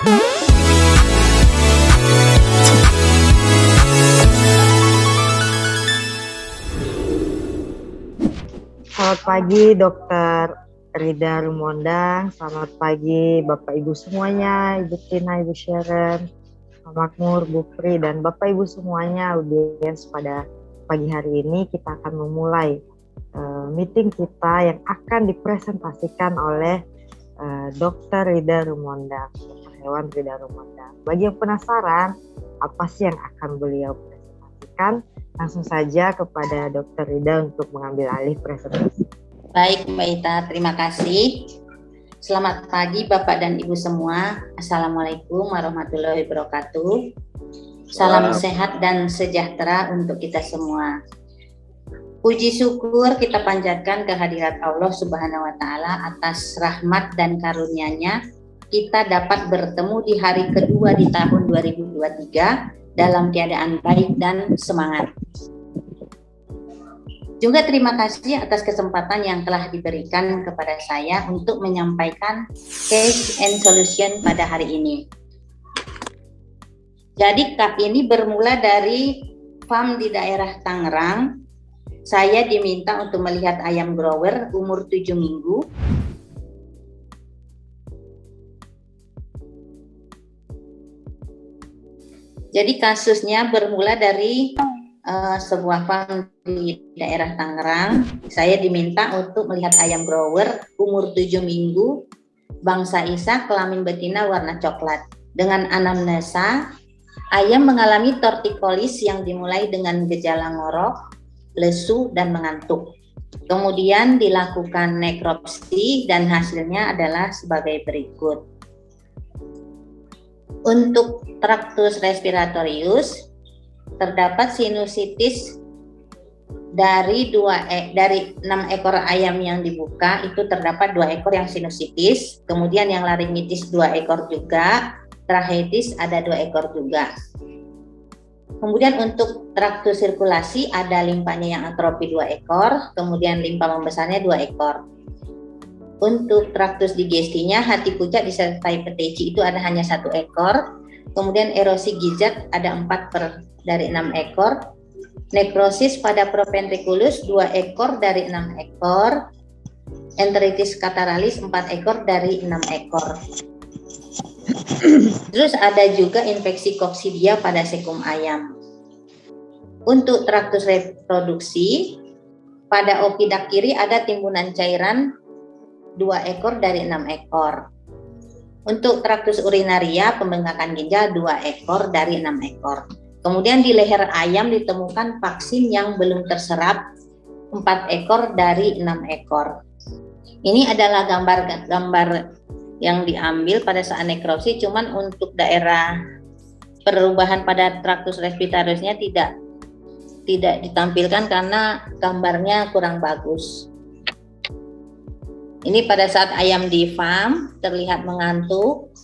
Selamat pagi Dokter Rida Rumondang, selamat pagi Bapak Ibu semuanya, Ibu Tina, Ibu Sharon, Pak Makmur, Bu Pri, dan Bapak Ibu semuanya audiens pada pagi hari ini. Kita akan memulai meeting kita yang akan dipresentasikan oleh Dokter Rida Rumondang, Dokter Hewan Rida Rumondang. Bagi yang penasaran, apa sih yang akan beliau presentasikan? Langsung saja kepada Dokter Rida untuk mengambil alih presentasi. Baik Mbak Ita, terima kasih. Selamat pagi Bapak dan Ibu semua. Assalamualaikum warahmatullahi wabarakatuh. Salam sehat dan sejahtera untuk kita semua. Puji syukur kita panjatkan kehadirat Allah Subhanahu wa Ta'ala atas rahmat dan karunia-Nya. Kita dapat bertemu di hari kedua di tahun 2023 dalam keadaan baik dan semangat. Juga terima kasih atas kesempatan yang telah diberikan kepada saya untuk menyampaikan case and solution pada hari ini. Jadi ini bermula dari farm di daerah Tangerang. Saya diminta untuk melihat ayam grower umur 7 minggu. Jadi kasusnya bermula dari sebuah farm di daerah Tangerang. Saya diminta untuk melihat ayam grower umur 7 minggu, bangsa Isa, kelamin betina warna coklat. Dengan anamnesa, ayam mengalami tortikolis yang dimulai dengan gejala ngorok, lesu, dan mengantuk. Kemudian dilakukan nekropsi dan hasilnya adalah sebagai berikut. Untuk Tractus respiratorius terdapat sinusitis dari 6 ekor ayam yang dibuka, itu terdapat 2 ekor yang sinusitis, kemudian yang laringitis 2 ekor juga, tracheitis ada 2 ekor juga. Kemudian untuk traktus sirkulasi ada limpanya yang atrofi 2 ekor, kemudian limpa membesarnya 2 ekor. Untuk traktus digestinya hati pucat disertai peteci itu ada hanya 1 ekor. Kemudian erosi gizzard ada 4 dari 6 ekor. Nekrosis pada proventriculus 2 ekor dari 6 ekor. Enteritis cataralis 4 ekor dari 6 ekor. Terus ada juga infeksi coccidia pada sekum ayam. Untuk traktus reproduksi pada opidak kiri ada timbunan cairan 2 ekor dari 6 ekor. Untuk traktus urinaria pembengkakan ginjal 2 ekor dari 6 ekor. Kemudian di leher ayam ditemukan vaksin yang belum terserap 4 ekor dari 6 ekor. Ini adalah gambar yang diambil pada saat nekropsi, cuman untuk daerah perubahan pada traktus respiratoriusnya tidak ditampilkan karena gambarnya kurang bagus. Ini pada saat ayam di farm terlihat mengantuk,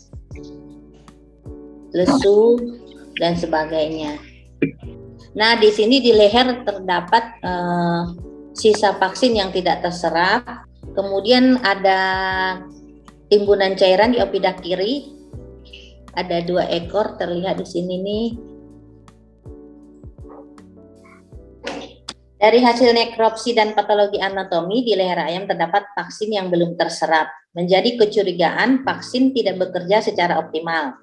lesu, dan sebagainya. Nah, di sini di leher terdapat sisa vaksin yang tidak terserap. Kemudian ada timbunan cairan di opidak kiri. Ada 2 ekor terlihat di sini nih. Dari hasil nekropsi dan patologi anatomi di leher ayam terdapat vaksin yang belum terserap. Menjadi kecurigaan vaksin tidak bekerja secara optimal.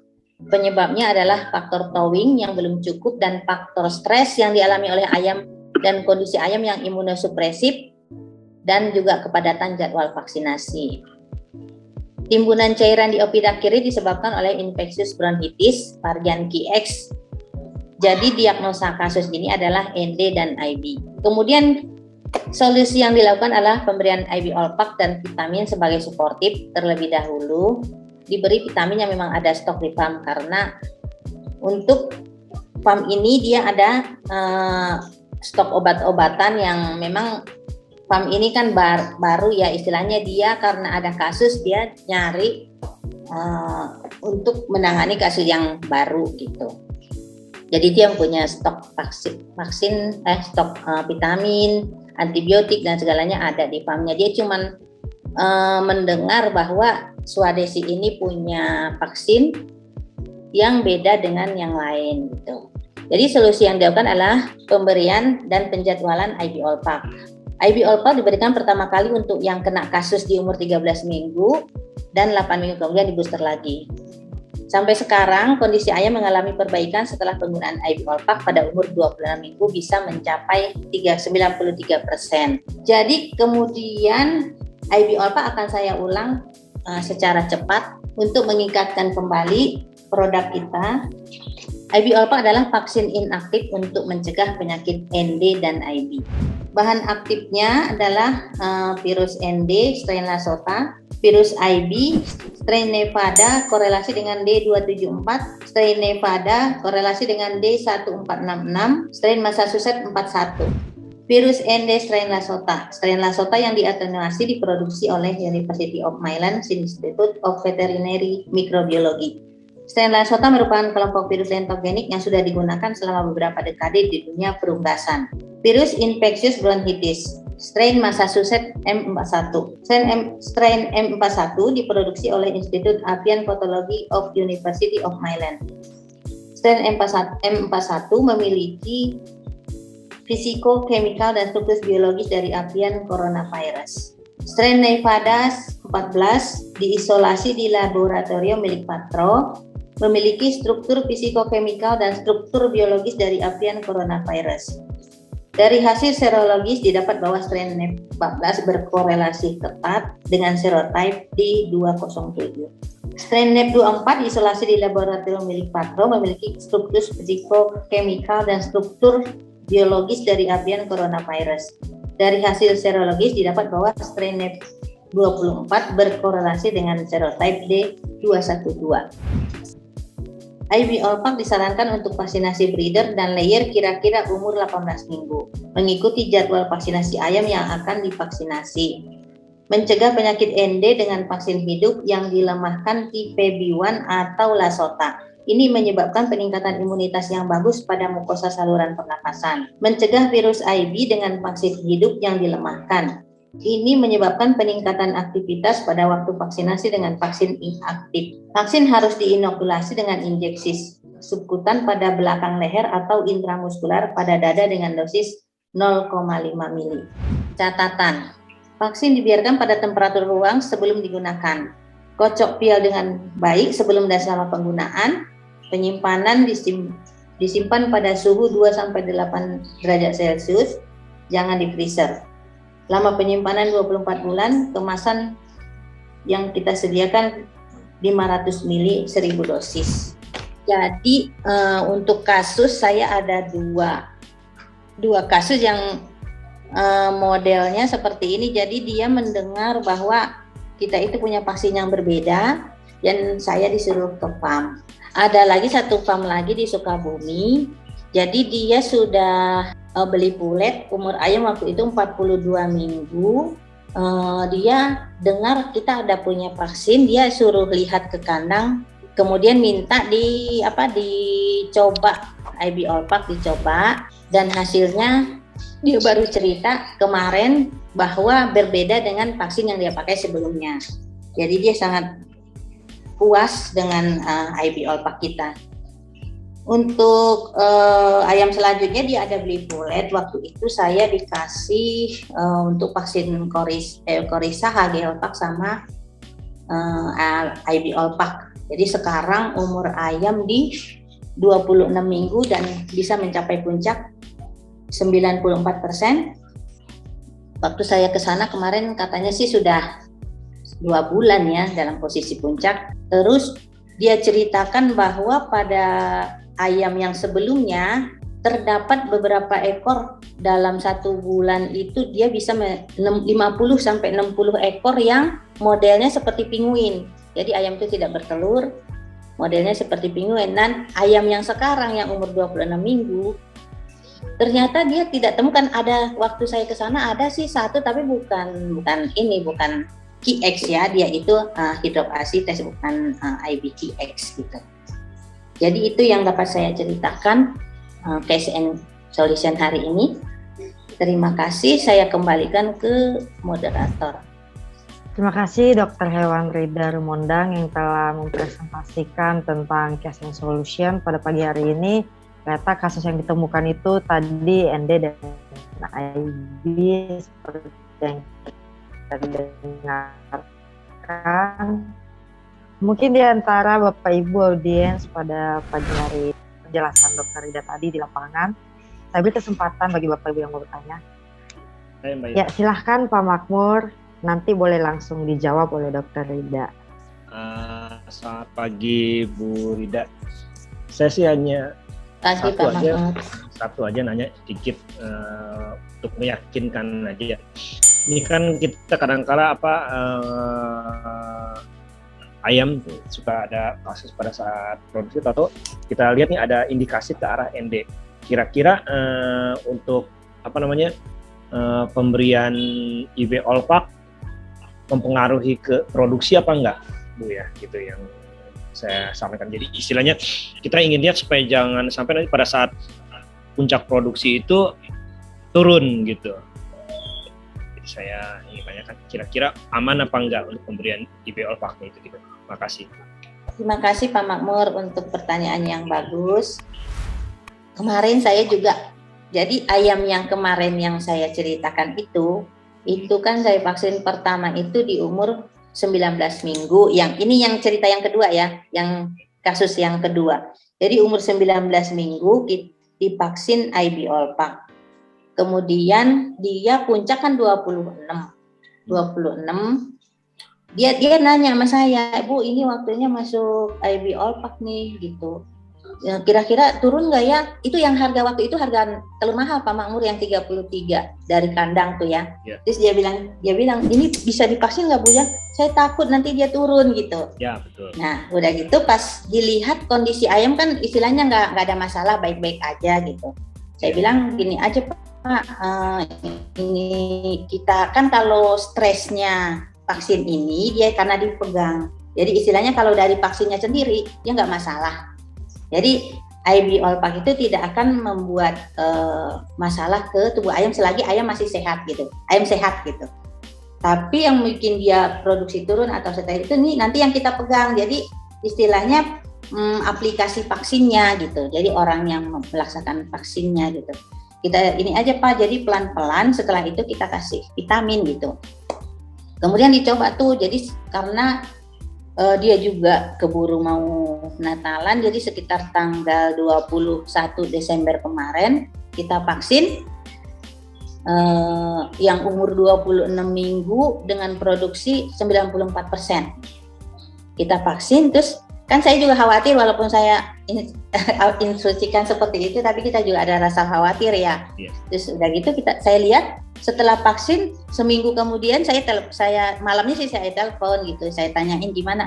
Penyebabnya adalah faktor towing yang belum cukup dan faktor stres yang dialami oleh ayam dan kondisi ayam yang imunosupresif dan juga kepadatan jadwal vaksinasi. Timbunan cairan di opidak kiri disebabkan oleh infeksius bronkitis varian QX. Jadi diagnosa kasus ini adalah ND dan IB. Kemudian solusi yang dilakukan adalah pemberian IB Olpak dan vitamin sebagai suportif terlebih dahulu. Diberi vitamin yang memang ada stok di farm karena untuk farm ini dia ada stok obat-obatan yang memang farm ini kan baru ya istilahnya, dia karena ada kasus dia nyari untuk menangani kasus yang baru gitu. Jadi dia punya stok stok vitamin, antibiotik dan segalanya ada di farmnya. Dia cuma mendengar bahwa Swadesi ini punya vaksin, yang beda dengan yang lain gitu. Jadi solusi yang dilakukan adalah pemberian dan penjadwalan IB All-Pak. IB All-Pak diberikan pertama kali untuk yang kena kasus di umur 13 minggu dan 8 minggu kemudian di booster lagi. Sampai sekarang kondisi ayam mengalami perbaikan setelah penggunaan IB All-Pak pada umur 26 minggu bisa mencapai 93%. Jadi kemudian IB All-Pak akan saya ulang secara cepat untuk mengingatkan kembali produk kita. IB All-Pak adalah vaksin inaktif untuk mencegah penyakit ND dan IB. Bahan aktifnya adalah virus ND, strain Lasota, virus IB, strain Nevada korelasi dengan D274, strain Nevada korelasi dengan D1466, strain Massachusetts 41. Virus ND strain Lasota. Strain Lasota yang diatenuasi diproduksi oleh University of Maryland Institute of Veterinary Microbiology. Strain Lasota merupakan kelompok virus lentogenik yang sudah digunakan selama beberapa dekade di dunia perunggasan. Virus infectious bronchitis, strain Massachusetts M41. Strain M41 diproduksi oleh Institute Avian Pathology of University of Maryland. Strain M41 memiliki fisiko-chemical dan struktur biologis dari avian coronavirus. Strain Nevada 14 diisolasi di laboratorium milik Patro, memiliki struktur fisiko-chemical dan struktur biologis dari avian coronavirus. Dari hasil serologis didapat bahwa strain NEP14 berkorelasi ketat dengan serotype D207. Strain NEP24 diisolasi di laboratorium milik Patro, memiliki struktur fisiko-chemical dan struktur biologis dari avian coronavirus. Dari hasil serologis didapat bahwa strain NEP24 berkorelasi dengan serotype D212. IB All-Pak disarankan untuk vaksinasi breeder dan layer kira-kira umur 18 minggu, mengikuti jadwal vaksinasi ayam yang akan divaksinasi. Mencegah penyakit ND dengan vaksin hidup yang dilemahkan tipe B1 atau Lasota. Ini menyebabkan peningkatan imunitas yang bagus pada mukosa saluran pernapasan. Mencegah virus IB dengan vaksin hidup yang dilemahkan. Ini menyebabkan peningkatan aktivitas pada waktu vaksinasi dengan vaksin inaktif. Vaksin harus diinokulasi dengan injeksi subkutan pada belakang leher atau intramuskular pada dada dengan dosis 0,5 mili. Catatan, vaksin dibiarkan pada temperatur ruang sebelum digunakan. Kocok pial dengan baik sebelum dan selama penggunaan. Penyimpanan disimpan pada suhu 2-8 derajat Celcius, jangan di freezer. Lama penyimpanan 24 bulan, kemasan yang kita sediakan 500 ml 1000 dosis. Jadi untuk kasus saya ada dua kasus yang modelnya seperti ini. Jadi dia mendengar bahwa kita itu punya vaksin yang berbeda dan saya disuruh ke farm. Ada lagi satu farm lagi di Sukabumi. Jadi dia sudah beli pulet, umur ayam waktu itu 42 minggu. Dia dengar kita ada punya vaksin, dia suruh lihat ke kandang, kemudian minta dicoba IB All-Pak, dicoba, dan hasilnya dia baru cerita kemarin bahwa berbeda dengan vaksin yang dia pakai sebelumnya. Jadi dia sangat puas dengan IB All-Pak kita. Untuk ayam selanjutnya dia ada beli pulet. Waktu itu saya dikasih untuk vaksin Korisa, HG All-Pak sama IB All-Pak. Jadi sekarang umur ayam di 26 minggu dan bisa mencapai puncak 94%. Waktu saya ke sana kemarin katanya sih sudah 2 bulan ya dalam posisi puncak. Terus dia ceritakan bahwa pada ayam yang sebelumnya terdapat beberapa ekor dalam 1 bulan itu dia bisa 50-60 ekor yang modelnya seperti pinguin. Jadi ayam itu tidak bertelur, modelnya seperti pinguin. Dan ayam yang sekarang yang umur 26 minggu ternyata dia tidak temukan. Ada waktu saya ke sana ada sih satu, tapi bukan KX ya, dia itu hidropasi tes, bukan IBKX gitu. Jadi itu yang dapat saya ceritakan case and solution hari ini. Terima kasih, saya kembalikan ke moderator. Terima kasih Dr. Hewan Rida Rumondang yang telah mempresentasikan tentang case and solution pada pagi hari ini. Ternyata kasus yang ditemukan itu tadi ND dan IB seperti yang kita dengarkan. Mungkin di antara Bapak Ibu audiens pada pagi hari penjelasan Dr. Rida tadi di lapangan, saya beri kesempatan bagi Bapak Ibu yang mau bertanya. Ya, silahkan Pak Makmur. Nanti boleh langsung dijawab oleh Dr. Rida. Selamat pagi Bu Rida. Saya sih hanya satu aja nanya sedikit untuk meyakinkan aja. Ini kan kita kadang-kala ayam tuh suka ada kasus pada saat produksi atau kita lihat nih ada indikasi ke arah ND. Kira-kira untuk pemberian IB Olpak mempengaruhi ke produksi apa enggak, Bu ya, gitu yang saya sampaikan. Jadi istilahnya kita ingin lihat supaya jangan sampai nanti pada saat puncak produksi itu turun gitu. Jadi saya ingin tanyakan kira-kira aman apa enggak untuk pemberian IB Olpak itu gitu. Terima kasih. Terima kasih Pak Makmur untuk pertanyaan yang bagus. Kemarin saya juga, jadi ayam yang kemarin yang saya ceritakan itu kan saya vaksin pertama itu di umur 19 minggu. Yang ini yang cerita yang kedua ya, yang kasus yang kedua. Jadi umur 19 minggu divaksin IB Olpak. Kemudian dia puncak kan 26. Dia nanya sama saya, "Bu, ini waktunya masuk IB Olpak nih," gitu. Ya, kira-kira turun nggak ya? Itu yang harga waktu itu harga telur mahal Pak Makmur yang 33 dari kandang tuh ya. Yeah. Terus dia bilang ini bisa divaksin nggak Bu ya? Saya takut nanti dia turun gitu. Ya betul. Nah udah gitu pas dilihat kondisi ayam kan istilahnya nggak ada masalah, baik-baik aja gitu. Saya bilang gini aja Pak, ini kita kan kalau stresnya vaksin ini dia karena dipegang. Jadi istilahnya kalau dari vaksinnya sendiri dia nggak masalah. Jadi IB Olpak itu tidak akan membuat masalah ke tubuh ayam selagi ayam masih sehat gitu, ayam sehat gitu. Tapi yang bikin dia produksi turun atau setelah itu nih nanti yang kita pegang. Jadi istilahnya aplikasi vaksinnya gitu. Jadi orang yang melaksanakan vaksinnya gitu. Kita ini aja Pak. Jadi pelan-pelan setelah itu kita kasih vitamin gitu. Kemudian dicoba tuh. Jadi karena dia juga keburu mau Natalan, jadi sekitar tanggal 21 Desember kemarin kita vaksin yang umur 26 minggu dengan produksi 94%. Kita vaksin, terus kan saya juga khawatir walaupun saya instruksikan seperti itu, tapi kita juga ada rasa khawatir ya. Yes. Terus udah gitu saya lihat setelah vaksin seminggu kemudian saya malamnya sih saya telepon gitu, saya tanyain gimana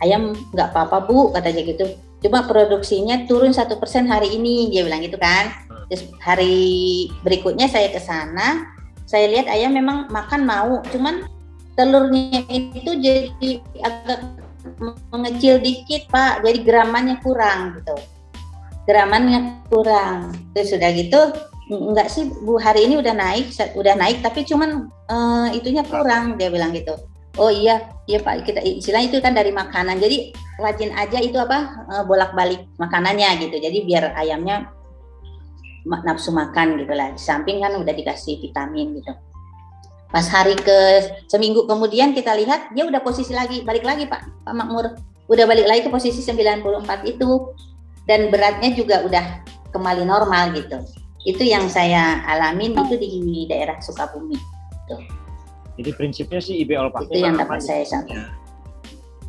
ayam nggak apa-apa Bu katanya gitu, cuma produksinya turun 1% hari ini dia bilang gitu kan. Terus hari berikutnya saya ke sana, saya lihat ayam memang makan mau, cuman telurnya itu jadi agak mengecil dikit Pak, jadi gramannya kurang gitu, terus sudah gitu enggak sih Bu, hari ini udah naik tapi cuman itunya kurang, dia bilang gitu. Oh iya Pak, kita istilahnya itu kan dari makanan, jadi rajin aja itu bolak-balik makanannya gitu, jadi biar ayamnya nafsu makan gitu lah, di samping kan udah dikasih vitamin gitu. Pas hari seminggu kemudian kita lihat dia udah balik lagi Pak Makmur, udah balik lagi ke posisi 94 itu, dan beratnya juga udah kembali normal gitu. Itu yang saya alamin itu di daerah Sukabumi. Tuh. Jadi prinsipnya sih IB Olpaknya itu yang dapat saya sampaikan.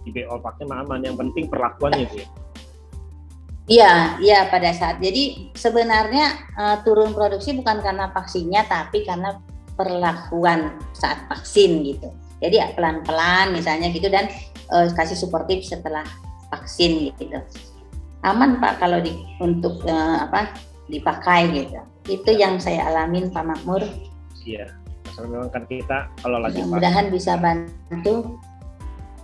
IB Olpaknya aman, yang penting perlakuannya Bu. Iya pada saat. Jadi sebenarnya turun produksi bukan karena vaksinnya, tapi karena perlakuan saat vaksin gitu. Jadi pelan-pelan misalnya gitu, dan kasih suportif setelah vaksin gitu. Aman Pak kalau untuk dipakai gitu. Itu yang saya alamin Pak Makmur. Iya. Masalah memang kan kita kalau lagi mudah-mudahan bisa bantu.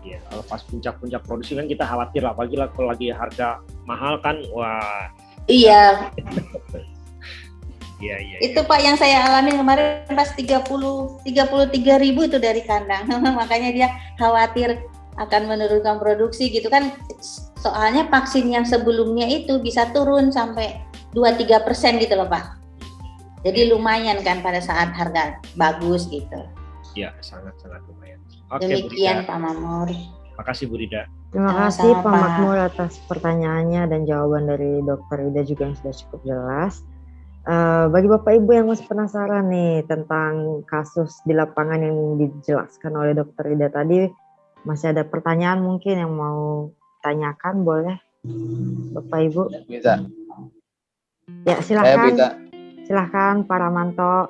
Iya, kalau pas puncak-puncak produksi kan kita khawatir lah, apalagi kalau lagi harga mahal kan, wah. Iya. Iya, iya. Itu Pak yang saya alami kemarin pas 33.000 itu dari kandang. Makanya dia khawatir akan menurunkan produksi gitu kan. Soalnya vaksin yang sebelumnya itu bisa turun sampai 2-3% gitu loh Pak. Jadi lumayan kan pada saat harga bagus gitu. Iya, sangat-sangat lumayan. Oke, Demikian Bu Rida. Pak Mamur. Makasih Bu Rida. Terima Sama-sama, kasih Pak Pak. Makmur atas pertanyaannya dan jawaban dari Dokter Ida juga yang sudah cukup jelas. Bagi Bapak Ibu yang masih penasaran nih tentang kasus di lapangan yang dijelaskan oleh Dokter Ida tadi, masih ada pertanyaan mungkin yang mau tanyakan, boleh Bapak Ibu? Bisa. Ya Bisa. silahkan Pak Ramanto.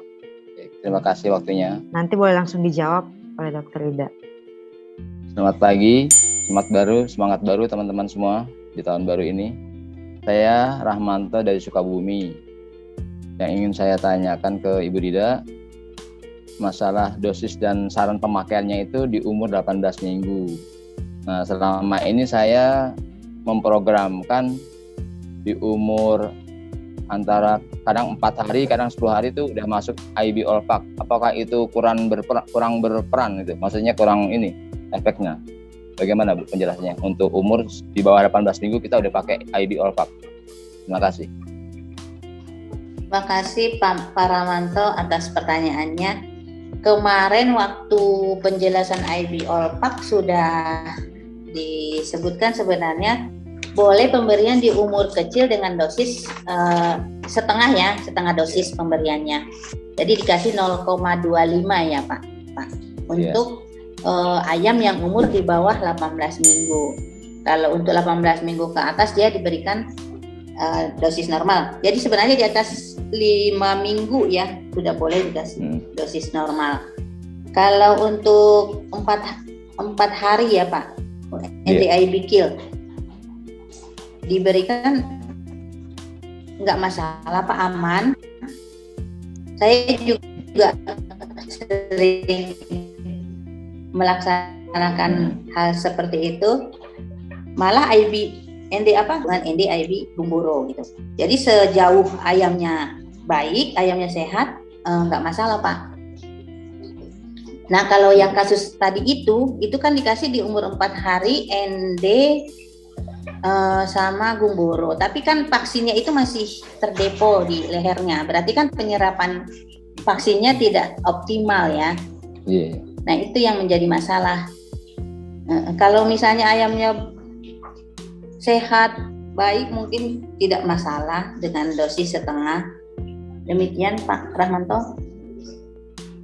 Terima kasih waktunya. Nanti boleh langsung dijawab oleh Dokter Ida. Selamat pagi, semangat baru teman-teman semua di tahun baru ini. Saya Rahmanto dari Sukabumi. Yang ingin saya tanyakan ke Ibu Rida, masalah dosis dan saran pemakaiannya itu di umur 18 minggu. Nah, selama ini saya memprogramkan di umur antara kadang 4 hari, kadang 10 hari itu udah masuk IB Olvac. Apakah itu kurang berperan itu? Maksudnya kurang ini efeknya. Bagaimana Bu penjelasannya? Untuk umur di bawah 18 minggu kita udah pakai IB Olvac. Terima kasih. Terima kasih Pak Ramanto atas pertanyaannya. Kemarin waktu penjelasan IB Olvac sudah disebutkan sebenarnya boleh pemberian di umur kecil dengan dosis setengah dosis pemberiannya. Jadi dikasih 0,25 ya Pak. Untuk ayam yang umur di bawah 18 minggu. Kalau untuk 18 minggu ke atas dia diberikan dosis normal. Jadi sebenarnya di atas 5 minggu ya sudah boleh dikasih dosis normal. Kalau untuk 4 hari ya Pak, NDIB kill diberikan nggak masalah Pak, aman. Saya juga sering melaksanakan hal seperti itu. Malah dengan NDIB Gumboro gitu. Jadi sejauh ayamnya baik, ayamnya sehat, nggak masalah Pak. Nah kalau yang kasus tadi itu kan dikasih di umur 4 hari ND sama Gumboro. Tapi kan vaksinnya itu masih terdepo di lehernya. Berarti kan penyerapan vaksinnya tidak optimal ya. Yeah. Nah itu yang menjadi masalah. Kalau misalnya ayamnya sehat, baik, mungkin tidak masalah dengan dosis setengah. Demikian Pak Rahmanto.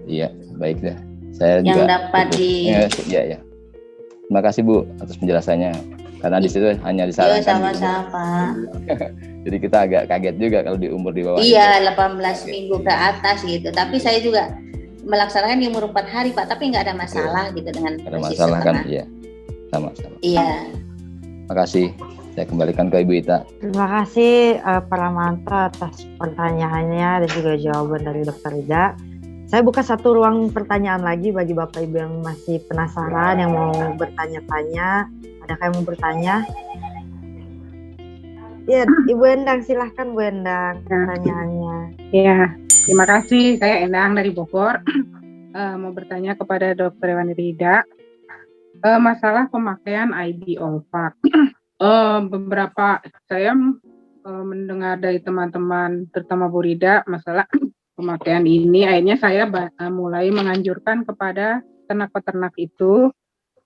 Iya, baik dah. Saya yang juga dapat ya. Terima kasih Bu atas penjelasannya. Karena di situ hanya disarankan. Sama-sama Pak. Jadi kita agak kaget juga kalau di umur di bawah. Iya, 18 minggu ke atas gitu. Tapi saya juga melaksanakan di umur 4 hari Pak, tapi nggak ada masalah gitu dengan ada dosis masalah setengah. kan? Iya. Sama-sama. Iya. Terima kasih. Saya kembalikan ke Ibu Ita. Terima kasih Pak Ramanto atas pertanyaannya dan juga jawaban dari Dokter Ida. Saya buka satu ruang pertanyaan lagi bagi Bapak Ibu yang masih penasaran, yang mau bertanya-tanya. Adakah yang mau bertanya? Ya, Ibu Endang, silahkan Bu Endang pertanyaannya. Ya, terima kasih. Saya Endang dari Bogor. Mau bertanya kepada Dokter Rida. Masalah pemakaian IB Olvac. Beberapa saya mendengar dari teman-teman, terutama Bu Rida, masalah pemakaian ini. Akhirnya saya mulai menganjurkan kepada ternak-peternak itu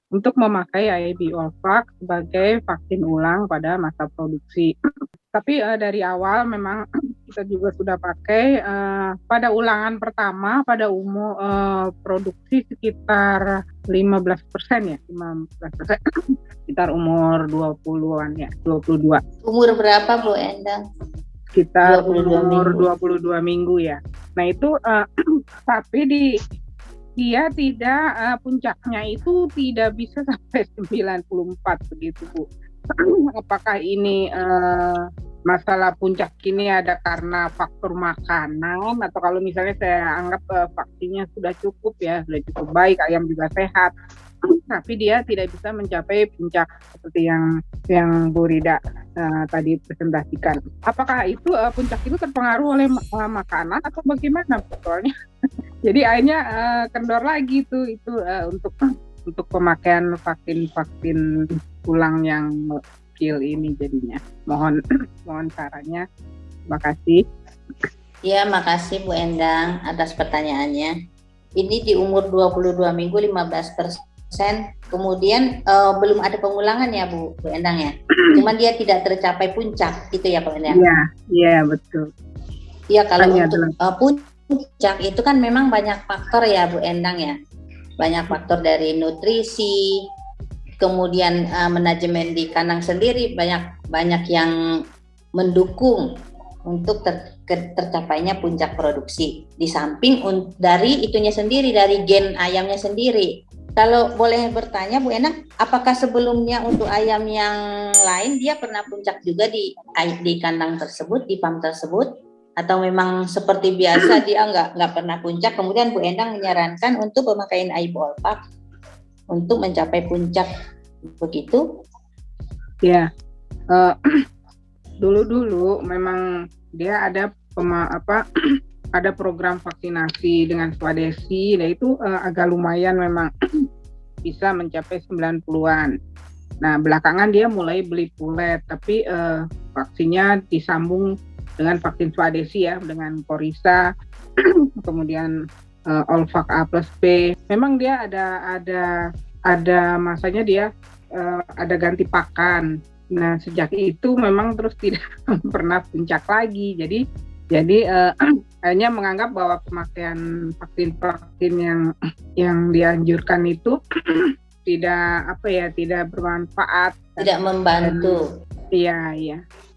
untuk memakai IB Olvac sebagai vaksin ulang pada masa produksi. Tapi dari awal memang kita juga sudah pakai pada ulangan pertama pada umur produksi sekitar 15% ya, 15%. Sekitar umur 20-an ya, 22. Umur berapa Bu Endang? Sekitar 22 umur minggu. 22 minggu ya. Nah itu tapi dia tidak puncaknya itu tidak bisa sampai 94 begitu Bu. Apakah ini masalah puncak ini ada karena faktor makanan atau kalau misalnya saya anggap vaksinnya sudah cukup ya, sudah cukup baik, ayam juga sehat, tapi dia tidak bisa mencapai puncak seperti yang Bu Rida tadi presentasikan. Apakah itu puncak itu terpengaruh oleh makanan atau bagaimana? Soalnya jadi akhirnya kendor lagi tuh itu untuk pemakaian vaksin ulang yang kill ini jadinya. Mohon sarannya. Terima kasih. Ya, makasih Bu Endang atas pertanyaannya. Ini di umur 22 minggu 15%, kemudian belum ada pengulangan ya Bu Endang ya. Cuman dia tidak tercapai puncak, gitu ya Bu Endang? Iya betul. Iya, kalau untuk puncak itu kan memang banyak faktor ya Bu Endang ya. Banyak faktor dari nutrisi, kemudian manajemen di kandang sendiri, banyak yang mendukung untuk tercapainya puncak produksi. Di samping dari itunya sendiri, dari gen ayamnya sendiri. Kalau boleh bertanya Bu Endang, apakah sebelumnya untuk ayam yang lain dia pernah puncak juga di kandang tersebut, di farm tersebut, atau memang seperti biasa dia nggak pernah puncak? Kemudian Bu Endang menyarankan untuk pemakaian IB All-Pak untuk mencapai puncak, begitu? Ya, dulu memang dia ada ada program vaksinasi dengan swadesi, dan itu agak lumayan memang bisa mencapai 90-an. Nah, belakangan dia mulai beli pulet, tapi vaksinnya disambung dengan vaksin swadesi ya, dengan Korisa, kemudian All-Pak A plus B. Memang dia ada masanya dia ada ganti pakan. Nah, sejak itu memang terus tidak pernah puncak lagi. Jadi hanya menganggap bahwa pemakaian vaksin yang dianjurkan itu tidak bermanfaat, tidak membantu. Iya,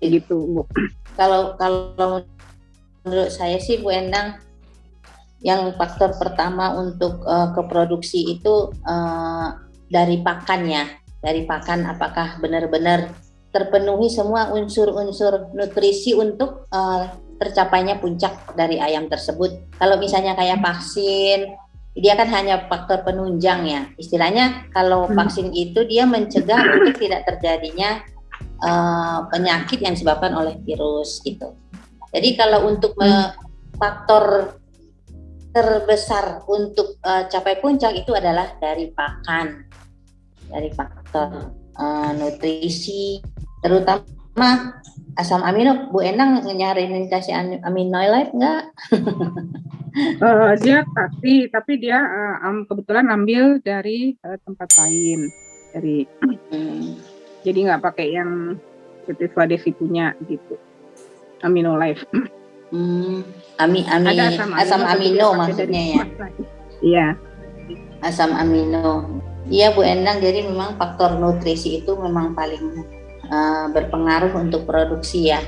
gitu Bu. Kalau menurut saya sih Bu Endang, yang faktor pertama untuk keproduksi itu dari pakannya. Dari pakan, apakah benar-benar terpenuhi semua unsur-unsur nutrisi untuk tercapainya puncak dari ayam tersebut. Kalau misalnya kayak vaksin, dia kan hanya faktor penunjang ya. Istilahnya kalau vaksin itu dia mencegah untuk tidak terjadinya penyakit yang disebabkan oleh virus gitu. Jadi kalau untuk faktor terbesar untuk capai puncak itu adalah dari pakan. Dari faktor nutrisi, terutama asam amino. Bu Endang nyariin kasih amino life nggak? Dia kasih, tapi dia kebetulan ambil dari tempat lain, jadi nggak pakai yang seperti swadesi punya gitu, amino life. Ada asam amino maksudnya ya? Iya. Asam amino. Iya Bu Endang, jadi memang faktor nutrisi itu memang paling berpengaruh untuk produksi ya.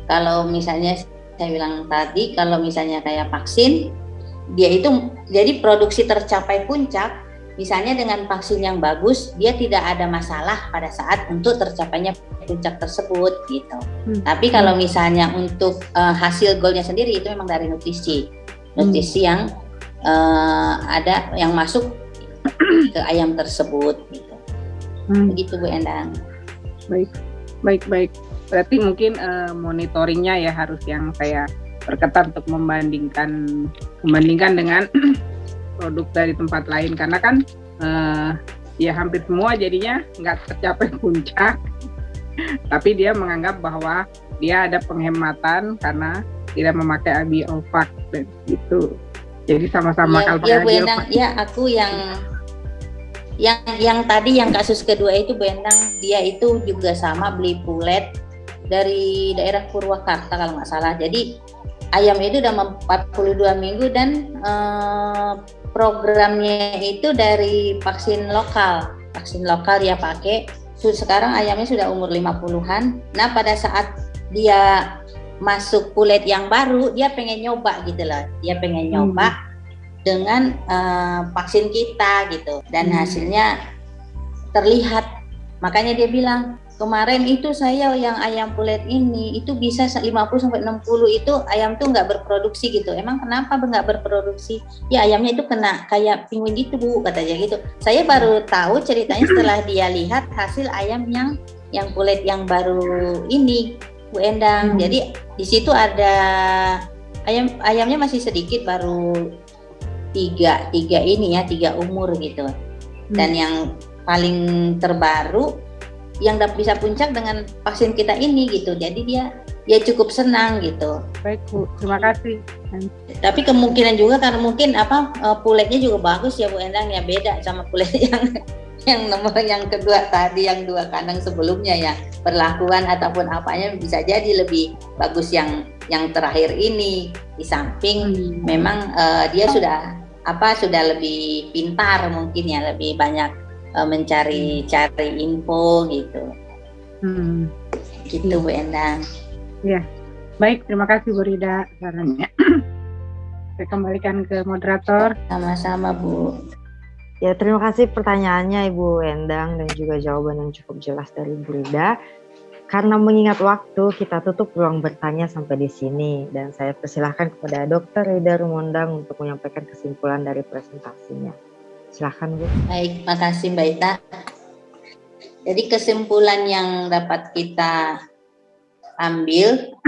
Kalau misalnya saya bilang tadi, kalau misalnya kayak vaksin, dia itu jadi produksi tercapai puncak, misalnya dengan vaksin yang bagus, dia tidak ada masalah pada saat untuk tercapainya puncak tersebut gitu. Tapi kalau misalnya untuk hasil goalnya sendiri itu memang dari nutrisi yang ada yang masuk ke ayam tersebut gitu. Begitu Bu Endang. Baik. Berarti mungkin monitoringnya ya harus yang kayak perketat untuk membandingkan dengan produk dari tempat lain, karena kan ya hampir semua jadinya nggak tercapai puncak, tapi dia menganggap bahwa dia ada penghematan karena tidak memakai IB All-Pak dan gitu. Jadi sama-sama kalau pakai Bu Endang, ya aku yang tadi yang kasus kedua itu Bu Endang, dia itu juga sama beli pulet dari daerah Purwakarta kalau nggak salah. Jadi ayam itu udah 42 minggu dan programnya itu dari vaksin lokal dia pakai. Sekarang ayamnya sudah umur 50-an. Nah, pada saat dia masuk pulet yang baru, dia pengen nyoba gitu loh. Dia pengen nyoba dengan vaksin kita gitu, dan hasilnya terlihat. Makanya dia bilang, kemarin itu saya yang ayam pulet ini itu bisa 50-60 itu ayam tuh nggak berproduksi gitu. Emang kenapa nggak berproduksi? Ya ayamnya itu kena kayak penguin gitu Bu, katanya gitu. Saya baru tahu ceritanya setelah dia lihat hasil ayam yang kulit yang baru ini, Bu Endang. Jadi di situ ada ayamnya masih sedikit, baru tiga ini ya, 3 umur gitu. Dan yang paling terbaru yang bisa puncak dengan vaksin kita ini gitu. Jadi dia cukup senang gitu. Baik Bu, terima kasih. Tapi kemungkinan juga karena mungkin kuletnya juga bagus ya Bu Endang ya, beda sama kulit yang nomor yang kedua tadi, yang 2 kandang sebelumnya ya, perlakuan ataupun apanya bisa jadi lebih bagus yang terakhir ini. Di samping memang dia sudah lebih pintar mungkin ya, lebih banyak mencari info gitu. Gitu Bu Endang. Ya, baik, terima kasih Bu Rida sarannya. Saya kembalikan ke moderator. Sama-sama Bu. Ya, terima kasih pertanyaannya Ibu Endang dan juga jawaban yang cukup jelas dari Bu Rida. Karena mengingat waktu, kita tutup ruang bertanya sampai di sini dan saya persilahkan kepada Dr. Rida Rumondang untuk menyampaikan kesimpulan dari presentasinya. Silakan Bu. Baik, makasih Mbak Ita. Jadi kesimpulan yang dapat kita ambil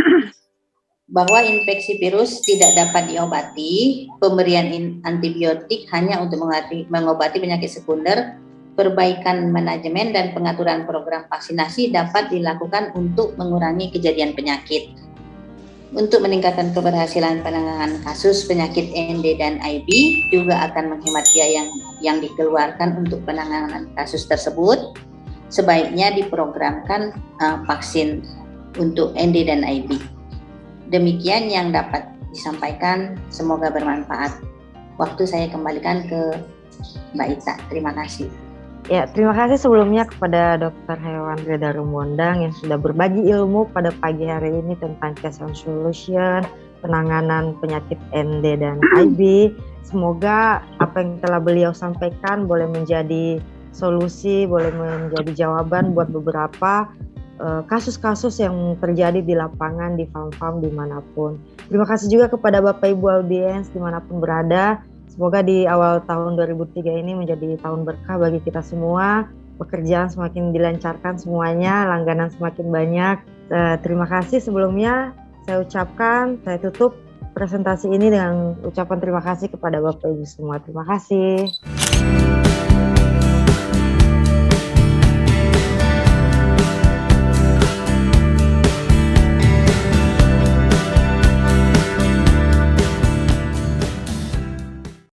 bahwa infeksi virus tidak dapat diobati, pemberian antibiotik hanya untuk mengobati penyakit sekunder, perbaikan manajemen dan pengaturan program vaksinasi dapat dilakukan untuk mengurangi kejadian penyakit. Untuk meningkatkan keberhasilan penanganan kasus penyakit ND dan IB juga akan menghemat biaya yang dikeluarkan untuk penanganan kasus tersebut. Sebaiknya diprogramkan vaksin untuk ND dan IB. Demikian yang dapat disampaikan, semoga bermanfaat. Waktu saya kembalikan ke Mbak Ita. Terima kasih. Ya, terima kasih sebelumnya kepada Dr. Hewan Rida Rumondang yang sudah berbagi ilmu pada pagi hari ini tentang case and solution, penanganan penyakit ND dan IB. Semoga apa yang telah beliau sampaikan boleh menjadi solusi, boleh menjadi jawaban buat beberapa kasus-kasus yang terjadi di lapangan, di farm-farm, dimanapun. Terima kasih juga kepada Bapak Ibu audiens dimanapun berada. Semoga di awal tahun 2003 ini menjadi tahun berkah bagi kita semua. Pekerjaan semakin dilancarkan semuanya, langganan semakin banyak. Terima kasih sebelumnya saya ucapkan, saya tutup presentasi ini dengan ucapan terima kasih kepada Bapak Ibu semua. Terima kasih.